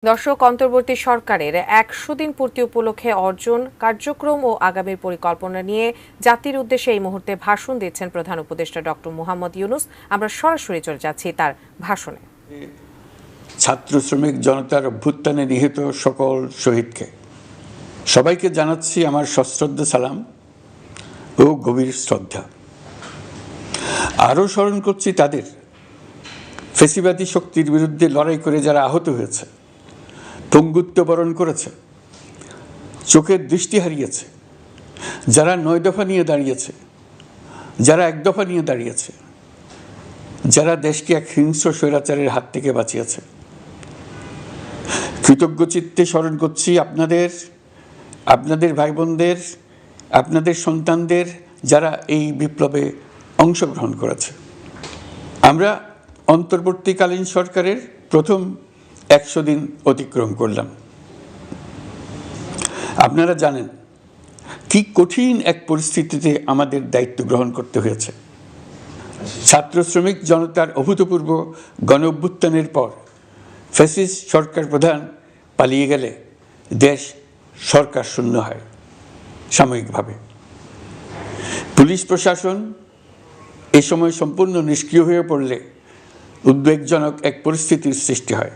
দর্শক, অন্তর্বর্তী সরকারের ১০০ দিন পূর্তি উপলক্ষে অর্জন, কার্যক্রম ও আগামীর পরিকল্পনা নিয়ে জাতির উদ্দেশ্যে এই মুহূর্তে ভাষণ দিচ্ছেন প্রধান উপদেষ্টা ডক্টর মোহাম্মদ ইউনূস। আমরা সরাসরি চলে যাচ্ছি তার ভাষণে। ছাত্র শ্রমিক জনতার অভ্যুত্থানে নিহত সকল শহীদকে সবাইকে জানাচ্ছি আমার সশ্রদ্ধ সালাম ও গভীর শ্রদ্ধা। আরও স্মরণ করছি তাদের ফ্যাসিবাদী শক্তির বিরুদ্ধে লড়াই করে যারা আহত হয়েছে, পঙ্গুত্ব বরণ করেছে, চোখের দৃষ্টি হারিয়েছে, যারা ৯ দফা নিয়ে দাঁড়িয়েছে, যারা ১ দফা নিয়ে দাঁড়িয়েছে, যারা দেশকে এক হিংস্র স্বৈরাচারের হাত থেকে বাঁচিয়েছে। কৃতজ্ঞ চিত্তে স্মরণ করছি আপনাদের ভাই বোনদের, আপনাদের সন্তানদের, যারা এই বিপ্লবে অংশগ্রহণ করেছে। আমরা অন্তর্বর্তীকালীন সরকারের প্রথম ১০০ দিন অতিক্রম করলাম। আপনারা জানেন কি কঠিন এক পরিস্থিতিতে আমাদের দায়িত্ব গ্রহণ করতে হয়েছে। ছাত্র শ্রমিক জনতার অভূতপূর্ব গণ অভ্যুত্থানের পর ফ্যাসিস্ট সরকার প্রধান পালিয়ে গেলে দেশ সরকার শূন্য হয় সাময়িকভাবে। পুলিশ প্রশাসন এ সময় সম্পূর্ণ নিষ্ক্রিয় হয়ে পড়লে উদ্বেগজনক এক পরিস্থিতির সৃষ্টি হয়।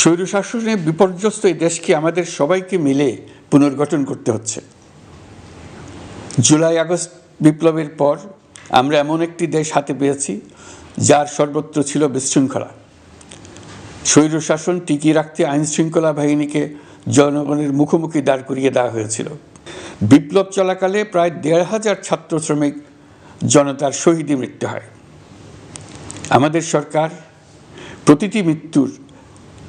স্বৈরশাসনে বিপর্যস্ত এই দেশকে আমাদের সবাইকে মিলে পুনর্গঠন করতে হচ্ছে। জুলাই আগস্ট বিপ্লবের পর আমরা এমন একটি দেশ হাতে পেয়েছি যার সর্বত্র ছিল বিশৃঙ্খলা। স্বৈরশাসন টিকিয়ে রাখতে আইন শৃঙ্খলা বাহিনীকে জনগণের মুখোমুখি দাঁড় করিয়ে দেওয়া হয়েছিল। বিপ্লব চলাকালে প্রায় ১৫০০ ছাত্র শ্রমিক জনতার শহীদী মৃত্যু হয়। আমাদের সরকার প্রতিটি মৃত্যুর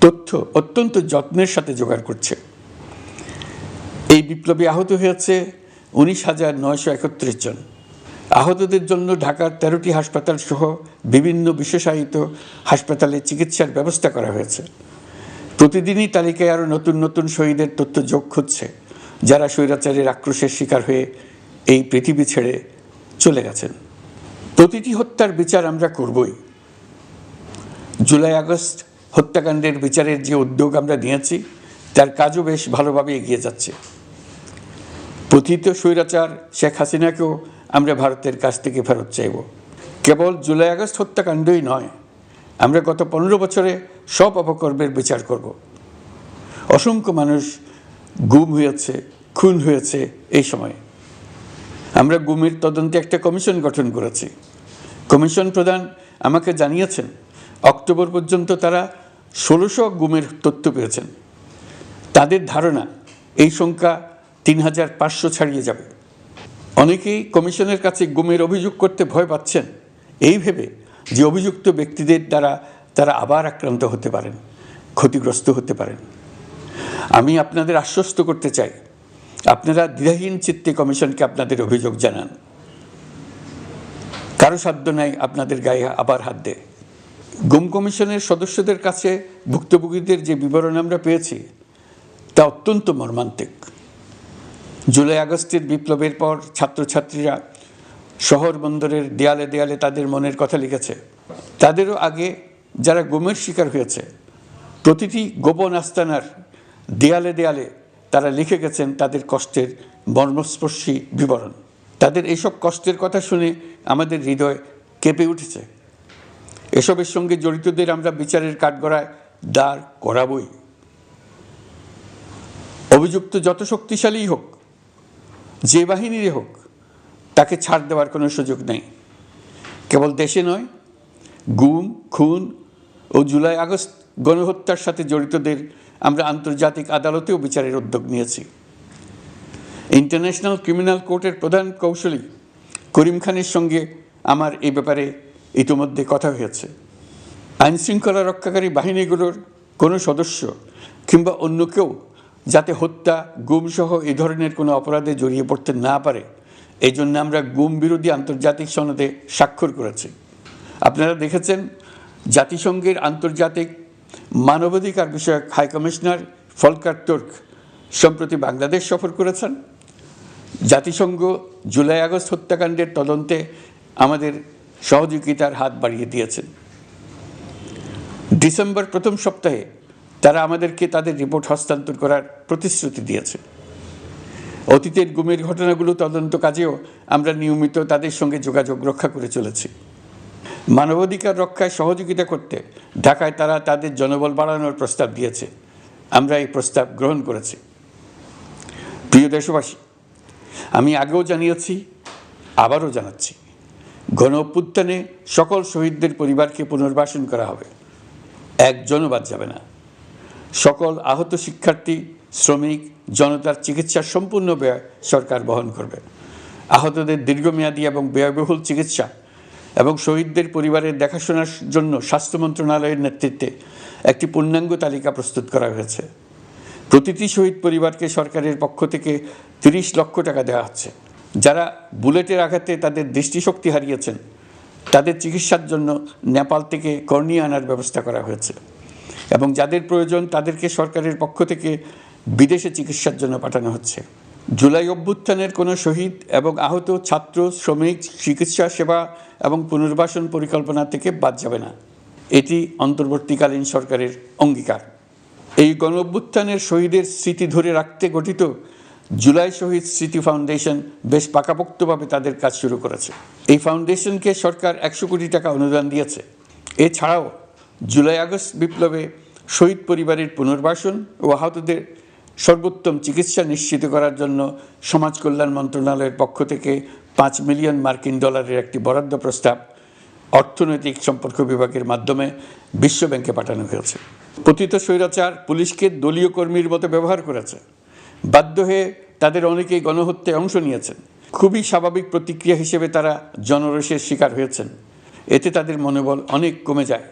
তথ্য অত্যন্ত যত্নের সাথে জোগাড় করছে। এই বিপ্লবে আহত হয়েছে ১৯,৯৩১ জন। আহতদের জন্য ঢাকার ১৩টি হাসপাতাল সহ বিভিন্ন বিশেষায়িত হাসপাতালে চিকিৎসার ব্যবস্থা করা হয়েছে। প্রতিদিনই তালিকায় আরও নতুন নতুন শহীদের তথ্য যোগ হচ্ছে, যারা স্বৈরাচারের আক্রোশের শিকার হয়ে এই পৃথিবী ছেড়ে চলে গেছেন। প্রতিটি হত্যার বিচার আমরা করবই। জুলাই আগস্ট হত্যাকাণ্ডের বিচারের যে উদ্যোগ আমরা নিয়েছি তার কাজও বেশ ভালোভাবে এগিয়ে যাচ্ছে। পতিত স্বৈরাচার শেখ হাসিনাকেও আমরা ভারতের কাছ থেকে ফেরত চাইব। কেবল জুলাই আগস্ট হত্যাকাণ্ডই নয়, আমরা গত ১৫ বছরে সব অপকর্মের বিচার করব। অসংখ্য মানুষ গুম হয়েছে, খুন হয়েছে। এই সময়ে আমরা গুমের তদন্তে একটা কমিশন গঠন করেছি। কমিশন প্রধান আমাকে জানিয়েছেন অক্টোবর পর্যন্ত তারা ১৬০০ গুমের তথ্য পেয়েছেন। তাদের ধারণা এই সংখ্যা ৩৫০০ ছাড়িয়ে যাবে। অনেকেই কমিশনের কাছে গুমের অভিযোগ করতে ভয় পাচ্ছেন, এই ভেবে যে অভিযুক্ত ব্যক্তিদের দ্বারা তারা আবার আক্রান্ত হতে পারেন, ক্ষতিগ্রস্ত হতে পারেন। আমি আপনাদের আশ্বস্ত করতে চাই, আপনারা দ্বিধাহীন চিত্তে কমিশনকে আপনাদের অভিযোগ জানান। কারো সাধ্য নাই আপনাদের গায়ে আবার হাত দেয়। গুম কমিশনের সদস্যদের কাছে ভুক্তভোগীদের যে বিবরণ আমরা পেয়েছি তা অত্যন্ত মর্মান্তিক। জুলাই আগস্টের বিপ্লবের পর ছাত্রছাত্রীরা শহর বন্দরের দেয়ালে দেয়ালে তাদের মনের কথা লিখেছে। তাদেরও আগে যারা গুমের শিকার হয়েছে প্রতিটি গোপন আস্তানার দেয়ালে দেয়ালে তারা লিখে গেছেন তাদের কষ্টের মর্মস্পর্শী বিবরণ। তাদের এইসব কষ্টের কথা শুনে আমাদের হৃদয় কেঁপে উঠেছে। এসবের সঙ্গে জড়িতদের আমরা বিচারের কাঠগড়ায় দাঁড় করাবই। অভিযুক্ত যত শক্তিশালী হোক, যে বাহিনীরই হোক, তাকে ছাড় দেওয়ার কোনো সুযোগ নেই। কেবল দেশে নয়, গুম, খুন ও জুলাই আগস্ট গণহত্যার সাথে জড়িতদের আমরা আন্তর্জাতিক আদালতেও বিচারের উদ্যোগ নিয়েছি। ইন্টারন্যাশনাল ক্রিমিনাল কোর্টের প্রধান কৌঁসুলি করিম খানের সঙ্গে আমার এই ব্যাপারে ইতিমধ্যে কথা হয়েছে। আইনশৃঙ্খলা রক্ষাকারী বাহিনীগুলোর কোনো সদস্য কিংবা অন্য কেউ যাতে হত্যা, গুমসহ এই ধরনের কোনো অপরাধে জড়িয়ে পড়তে না পারে, এই জন্য আমরা গুম বিরোধী আন্তর্জাতিক সনদে স্বাক্ষর করেছি। আপনারা দেখেছেন জাতিসংঘের আন্তর্জাতিক মানবাধিকার বিষয়ক হাই কমিশনার ফলকার তুর্ক সম্প্রতি বাংলাদেশ সফর করেছেন। জাতিসংঘ জুলাই আগস্ট হত্যাকাণ্ডের তদন্তে আমাদের সহযোগিতার হাত বাড়িয়ে দিয়েছেন। ডিসেম্বর প্রথম সপ্তাহে তারা আমাদেরকে তাদের রিপোর্ট হস্তান্তর করার প্রতিশ্রুতি দিয়েছে। অতীতের গুমের ঘটনাগুলো তদন্ত কাজেও আমরা নিয়মিত তাদের সঙ্গে যোগাযোগ রক্ষা করে চলেছি। মানবাধিকার রক্ষায় সহযোগিতা করতে ঢাকায় তারা তাদের জনবল বাড়ানোর প্রস্তাব দিয়েছে। আমরা এই প্রস্তাব গ্রহণ করেছি। প্রিয় দেশবাসী, আমি আগেও জানিয়েছি, আবারও জানাচ্ছি, গণ অভ্যুত্থানে সকল শহীদদের পরিবারকে পুনর্বাসন করা হবে, একজনও বাদ যাবে না। সকল আহত শিক্ষার্থী, শ্রমিক, জনতার চিকিৎসার সম্পূর্ণ ব্যয় সরকার বহন করবে। আহতদের দীর্ঘমেয়াদী এবং ব্যয়বহুল চিকিৎসা এবং শহীদদের পরিবারের দেখাশোনার জন্য স্বাস্থ্য মন্ত্রণালয়ের নেতৃত্বে একটি পূর্ণাঙ্গ তালিকা প্রস্তুত করা হয়েছে। প্রতিটি শহীদ পরিবারকে সরকারের পক্ষ থেকে ৩০ লক্ষ টাকা দেওয়া হচ্ছে। যারা বুলেটের আঘাতে তাদের দৃষ্টিশক্তি হারিয়েছেন, তাদের চিকিৎসার জন্য নেপাল থেকে কর্নিয়া আনার ব্যবস্থা করা হয়েছে এবং যাদের প্রয়োজন তাদেরকে সরকারের পক্ষ থেকে বিদেশে চিকিৎসার জন্য পাঠানো হচ্ছে। জুলাই অভ্যুত্থানের কোনো শহীদ এবং আহত ছাত্র, শ্রমিক চিকিৎসা সেবা এবং পুনর্বাসন পরিকল্পনা থেকে বাদ যাবে না। এটি অন্তর্বর্তীকালীন সরকারের অঙ্গীকার। এই গণ অভ্যুত্থানের শহীদের স্মৃতি ধরে রাখতে গঠিত জুলাই শহীদ স্মৃতি ফাউন্ডেশন বেশ পাকাপোক্তভাবে তাদের কাজ শুরু করেছে। এই ফাউন্ডেশনকে সরকার ১০০ কোটি টাকা অনুদান দিয়েছে। এছাড়াও জুলাই আগস্ট বিপ্লবে শহীদ পরিবারের পুনর্বাসন ও আহতদের সর্বোত্তম চিকিৎসা নিশ্চিত করার জন্য সমাজ কল্যাণ মন্ত্রণালয়ের পক্ষ থেকে $5 মিলিয়ন একটি বরাদ্দ প্রস্তাব অর্থনৈতিক সম্পর্ক বিভাগের মাধ্যমে বিশ্ব ব্যাংকে পাঠানো হয়েছে। পতিত স্বৈরাচার পুলিশকে দলীয় কর্মীর মতো ব্যবহার করেছে। বাধ্য হয়ে তাদের অনেকেই গণহত্যায় অংশ নিয়েছেন। খুবই স্বাভাবিক প্রতিক্রিয়া হিসেবে তারা জনরোষের শিকার হয়েছেন। এতে তাদের মনোবল অনেক কমে যায়।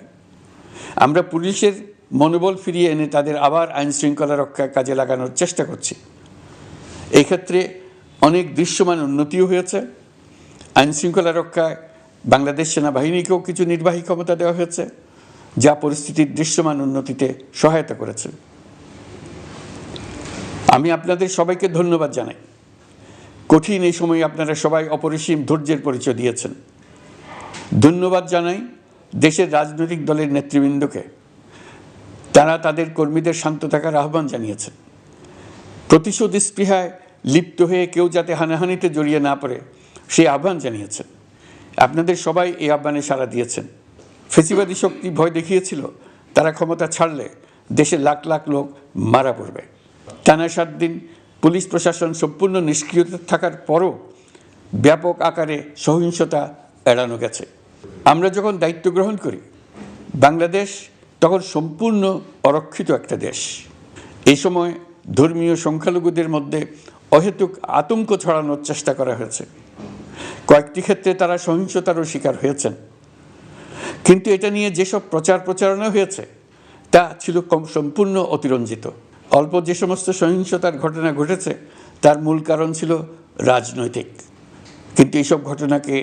আমরা পুলিশের মনোবল ফিরিয়ে এনে তাদের আবার আইন শৃঙ্খলা রক্ষায় কাজে লাগানোর চেষ্টা করছি। এক্ষেত্রে অনেক দৃশ্যমান উন্নতিও হয়েছে। আইন শৃঙ্খলা রক্ষায় বাংলাদেশ সেনাবাহিনীকেও কিছু নির্বাহী ক্ষমতা দেওয়া হয়েছে, যা পরিস্থিতির দৃশ্যমান উন্নতিতে সহায়তা করেছে। আমি আপনাদের সবাইকে ধন্যবাদ জানাই। কঠিন এই সময়ে আপনারা সবাই অপরিসীম ধৈর্যের পরিচয় দিয়েছেন। ধন্যবাদ জানাই দেশের রাজনৈতিক দলের নেতৃবৃন্দকে। তারা তাদের কর্মীদের শান্ত থাকার আহ্বান জানিয়েছেন। প্রতিশোধ স্পৃহায় লিপ্ত হয়ে কেউ যাতে হানাহানিতে জড়িয়ে না পড়ে সেই আহ্বান জানিয়েছেন। আপনাদের সবাই এই আহ্বানে সাড়া দিয়েছেন। ফেসিবাদী শক্তি ভয় দেখিয়েছিল তারা ক্ষমতা ছাড়লে দেশের লাখ লাখ লোক মারা পড়বে। টানা 7 দিন পুলিশ প্রশাসন সম্পূর্ণ নিষ্ক্রিয় থাকার পরও ব্যাপক আকারে সহিংসতা এড়ানো গেছে। আমরা যখন দায়িত্ব গ্রহণ করি, বাংলাদেশ তখন সম্পূর্ণ অরক্ষিত একটা দেশ। এই সময় ধর্মীয় সংখ্যালঘুদের মধ্যে অহেতুক আতঙ্ক ছড়ানোর চেষ্টা করা হয়েছে। কয়েকটি ক্ষেত্রে তারা সহিংসতারও শিকার হয়েছেন। কিন্তু এটা নিয়ে যেসব প্রচারণা হয়েছে তা ছিল সম্পূর্ণ অতিরঞ্জিত। অল্প যে সমস্ত সহিংসতার ঘটনা ঘটেছে তার মূল কারণ ছিল রাজনৈতিক। কিন্তু এইসব ঘটনাকে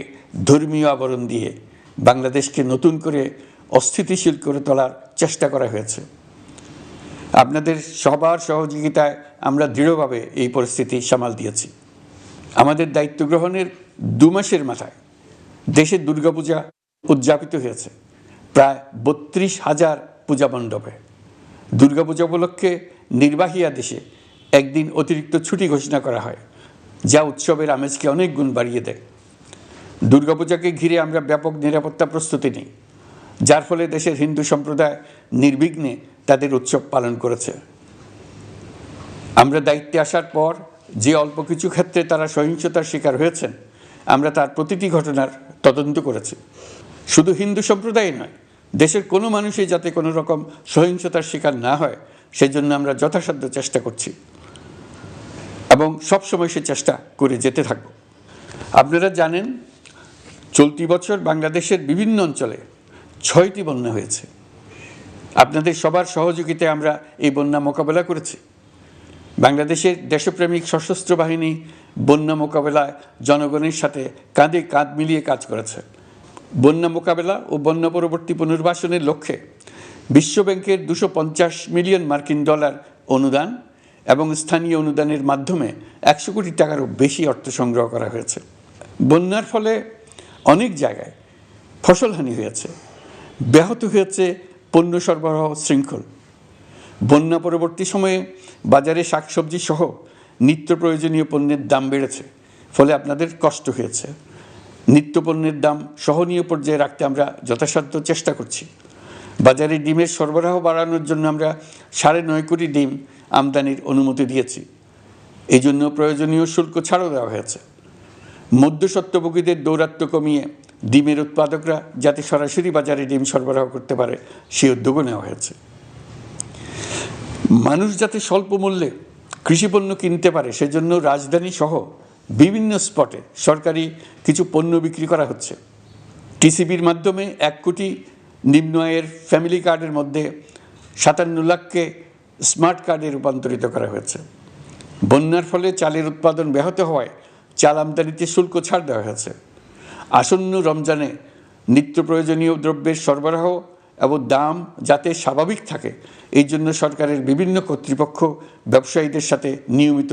ধর্মীয় আবরণ দিয়ে বাংলাদেশকে নতুন করে অস্থিতিশীল করে তোলার চেষ্টা করা হয়েছে। আপনাদের সবার সহযোগিতায় আমরা দৃঢ়ভাবে এই পরিস্থিতি সামাল দিয়েছি। আমাদের দায়িত্ব গ্রহণের 2 মাসের মাথায় দেশে দুর্গাপূজা উদযাপিত হয়েছে প্রায় 32,000 পূজা মণ্ডপে। দুর্গাপূজা উপলক্ষে নির্বাহী আদেশে একদিন অতিরিক্ত ছুটি ঘোষণা করা হয়, যা উৎসবের আমেজকে অনেক গুণ বাড়িয়ে দেয়। দুর্গাপূজাকে ঘিরে আমরা ব্যাপক নিরাপত্তা প্রস্তুতি নিই, যার ফলে দেশের হিন্দু সম্প্রদায় নির্বিঘ্নে তাদের উৎসব পালন করেছে। আমরা দায়িত্বে আসার পর যে অল্প কিছু ক্ষেত্রে তারা সহিংসতার শিকার হয়েছেন, আমরা তার প্রতিটি ঘটনার তদন্ত করেছি। শুধু হিন্দু সম্প্রদায় নয়, দেশের কোনো মানুষই যাতে কোনো রকম সহিংসতার শিকার না হয় সেজন্য আমরা যথাসাধ্য চেষ্টা করছি এবং সবসময় সে চেষ্টা করে যেতে থাকব। আপনারা জানেন, চলতি বছর বাংলাদেশের বিভিন্ন অঞ্চলে 6টি বন্যা হয়েছে। আপনাদের সবার সহযোগিতায় আমরা এই বন্যা মোকাবেলা করেছি। বাংলাদেশের দেশপ্রেমিক সশস্ত্র বাহিনী বন্যা মোকাবেলায় জনগণের সাথে কাঁধে কাঁধ মিলিয়ে কাজ করেছে। বন্যা মোকাবেলা ও বন্যা পরবর্তী পুনর্বাসনের লক্ষ্যে বিশ্বব্যাংকের $250 মিলিয়ন অনুদান এবং স্থানীয় অনুদানের মাধ্যমে 100 কোটি টাকারও বেশি অর্থ সংগ্রহ করা হয়েছে। বন্যার ফলে অনেক জায়গায় ফসলহানি হয়েছে, ব্যাহত হয়েছে পণ্য সরবরাহ শৃঙ্খল। বন্যা পরবর্তী সময়ে বাজারে শাকসবজি সহ নিত্য প্রয়োজনীয় পণ্যের দাম বেড়েছে, ফলে আপনাদের কষ্ট হয়েছে। নিত্য পণ্যের দাম সহনীয় পর্যায়ে রাখতে আমরা যথাসাধ্য চেষ্টা করছি। বাজারে ডিমের সরবরাহ বাড়ানোর জন্য আমরা 9.5 কোটি ডিম আমদানির অনুমতি দিয়েছি। এই জন্য প্রয়োজনীয় শুল্ক ছাড়ও দেওয়া হয়েছে। মধ্যস্বত্বভোগীদের দৌরাত্ম্য কমিয়ে ডিমের উৎপাদকরা যাতে সরাসরি বাজারে ডিম সরবরাহ করতে পারে সেই উদ্যোগও নেওয়া হয়েছে। মানুষ যাতে স্বল্প মূল্যে কৃষিপণ্য কিনতে পারে সেজন্য রাজধানী সহ বিভিন্ন স্পটে সরকারি কিছু পণ্য বিক্রি করা হচ্ছে। টিসিবির মাধ্যমে 1 কোটি নিম্ন আয়ের ফ্যামিলি কার্ডের মধ্যে 57 লাখকে স্মার্ট কার্ডে রূপান্তরিত করা হয়েছে। বন্যার ফলে চালের উৎপাদন ব্যাহত হওয়ায় চাল আমদানিতে শুল্ক ছাড় দেওয়া হয়েছে। আসন্ন রমজানে নিত্য প্রয়োজনীয় দ্রব্যের সরবরাহ এবং দাম যাতে স্বাভাবিক থাকে এই জন্য সরকারের বিভিন্ন কর্তৃপক্ষ ব্যবসায়ীদের সাথে নিয়মিত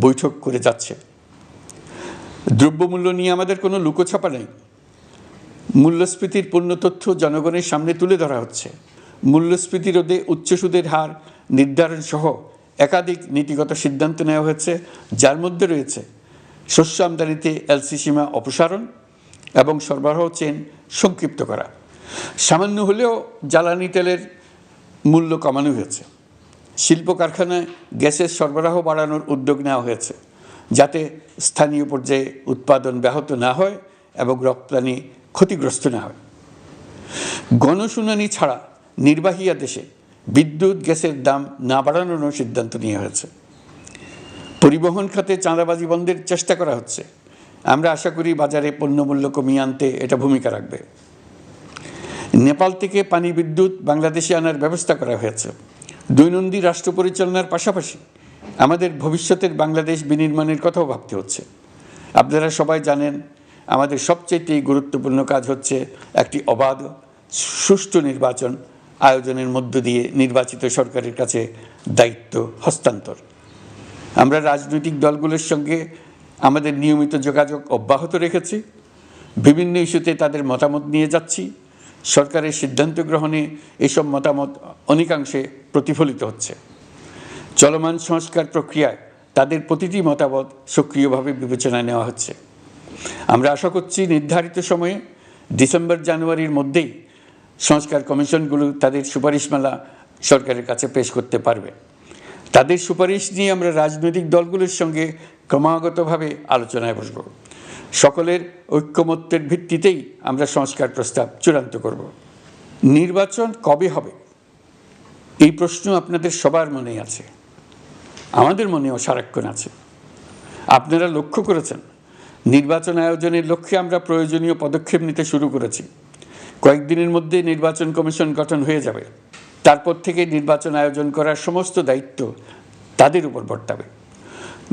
বৈঠক করে যাচ্ছে। দ্রব্যমূল্য নিয়ে আমাদের কোনো লুকোছাপা নেই। মূল্যস্ফীতির পূর্ণ তথ্য জনগণের সামনে তুলে ধরা হচ্ছে। মূল্যস্ফীতি রোধে উচ্চ সুদের হার নির্ধারণ সহ একাধিক নীতিগত সিদ্ধান্ত নেওয়া হয়েছে, যার মধ্যে রয়েছে শস্য আমদানিতে এলসি সীমা অপসারণ এবং সরবরাহ চেইন সংক্ষিপ্ত করা। সামান্য হলেও জ্বালানি তেলের মূল্য কমানো হয়েছে। শিল্প কারখানায় গ্যাসের সরবরাহ বাড়ানোর উদ্যোগ নেওয়া হয়েছে, যাতে স্থানীয় পর্যায়ে উৎপাদন ব্যাহত না হয় এবং রপ্তানি ক্ষতিগ্রস্ত না হয়। গণশুনানি ছাড়া নির্বাহী আদেশে বিদ্যুৎ গ্যাসের দাম না বাড়ানোর সিদ্ধান্ত নেওয়া হয়েছে। পরিবহন খাতে চাঁদাবাজি বন্ধের চেষ্টা করা হচ্ছে। আমরা আশা করি বাজারে পণ্যমূল্য কমিয়ে আনতে এটা ভূমিকা রাখবে। নেপাল থেকে পানি বিদ্যুৎ বাংলাদেশে আনার ব্যবস্থা করা হয়েছে। দৈনন্দিন রাষ্ট্র পরিচালনার পাশাপাশি আমাদের ভবিষ্যতের বাংলাদেশ বিনির্মাণের কথাও ভাবতে হচ্ছে। আপনারা সবাই জানেন আমাদের সবচেয়ে গুরুত্বপূর্ণ কাজ হচ্ছে একটি অবাধ সুষ্ঠু নির্বাচন আয়োজনের মধ্য দিয়ে নির্বাচিত সরকারের কাছে দায়িত্ব হস্তান্তর। আমরা রাজনৈতিক দলগুলোর সঙ্গে আমাদের নিয়মিত যোগাযোগ অব্যাহত রেখেছি। বিভিন্ন ইস্যুতে তাদের মতামত নিয়ে যাচ্ছি। সরকারের সিদ্ধান্ত গ্রহণে এসব মতামত অনেকাংশে প্রতিফলিত হচ্ছে। চলমান সংস্কার প্রক্রিয়ায় তাদের প্রতিটি মতামত সক্রিয়ভাবে বিবেচনায় নেওয়া হচ্ছে। আমরা আশা করছি নির্ধারিত সময়ে ডিসেম্বর-জানুয়ারির মধ্যেই সংস্কার কমিশনগুলো তাদের সুপারিশমালা সরকারের কাছে পেশ করতে পারবে। তাদের সুপারিশ নিয়ে আমরা রাজনৈতিক দলগুলোর সঙ্গে ক্রমাগতভাবে আলোচনায় বসব। সকলের ঐক্যমত্যের ভিত্তিতেই আমরা সংস্কার প্রস্তাব চূড়ান্ত করব। নির্বাচন কবে হবে এই প্রশ্ন আপনাদের সবার মনেই আছে, আমাদের মনেও সারাক্ষণ আছে। আপনারা লক্ষ্য করেছেন নির্বাচন আয়োজনের লক্ষ্যে আমরা প্রয়োজনীয় পদক্ষেপ নিতে শুরু করেছি। কয়েকদিনের মধ্যে নির্বাচন কমিশন গঠন হয়ে যাবে। তারপর থেকে নির্বাচন আয়োজন করার সমস্ত দায়িত্ব তাদের উপর বর্তাবে।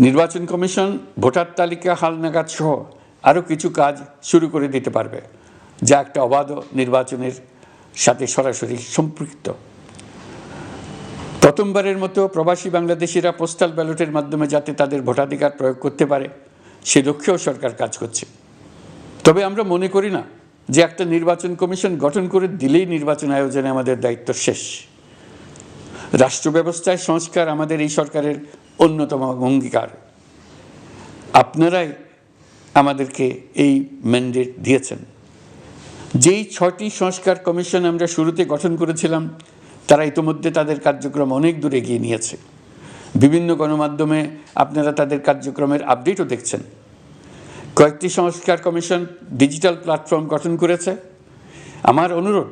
নির্বাচন কমিশন ভোটার তালিকা হালনাগাদ সহ আরও কিছু কাজ শুরু করে দিতে পারবে, যা একটা অবাধ নির্বাচনের সাথে সরাসরি সম্পৃক্ত। প্রথমবারের মতো প্রবাসী বাংলাদেশিরা পোস্টাল ব্যালটের মাধ্যমে যাতে তাদের ভোটাধিকার প্রয়োগ করতে পারে সে লক্ষ্যেও সরকার কাজ করছে। তবে আমরা মনে করি না যে একটা নির্বাচন কমিশন গঠন করে দিলেই নির্বাচন আয়োজনে আমাদের দায়িত্ব শেষ। রাষ্ট্র ব্যবস্থায় সংস্কার আমাদের এই সরকারের অন্যতম অঙ্গীকার। আপনারাই আমাদেরকে এই ম্যান্ডেট দিয়েছেন। যেই 6টি সংস্কার কমিশন আমরা শুরুতে গঠন করেছিলাম তারা ইতিমধ্যে তাদের কার্যক্রম অনেক দূর এগিয়ে নিয়েছে। বিভিন্ন গণমাধ্যমে আপনারা তাদের কার্যক্রমের আপডেটও দেখছেন। কয়েকটি সংস্কার কমিশন ডিজিটাল প্ল্যাটফর্ম গঠন করেছে। আমার অনুরোধ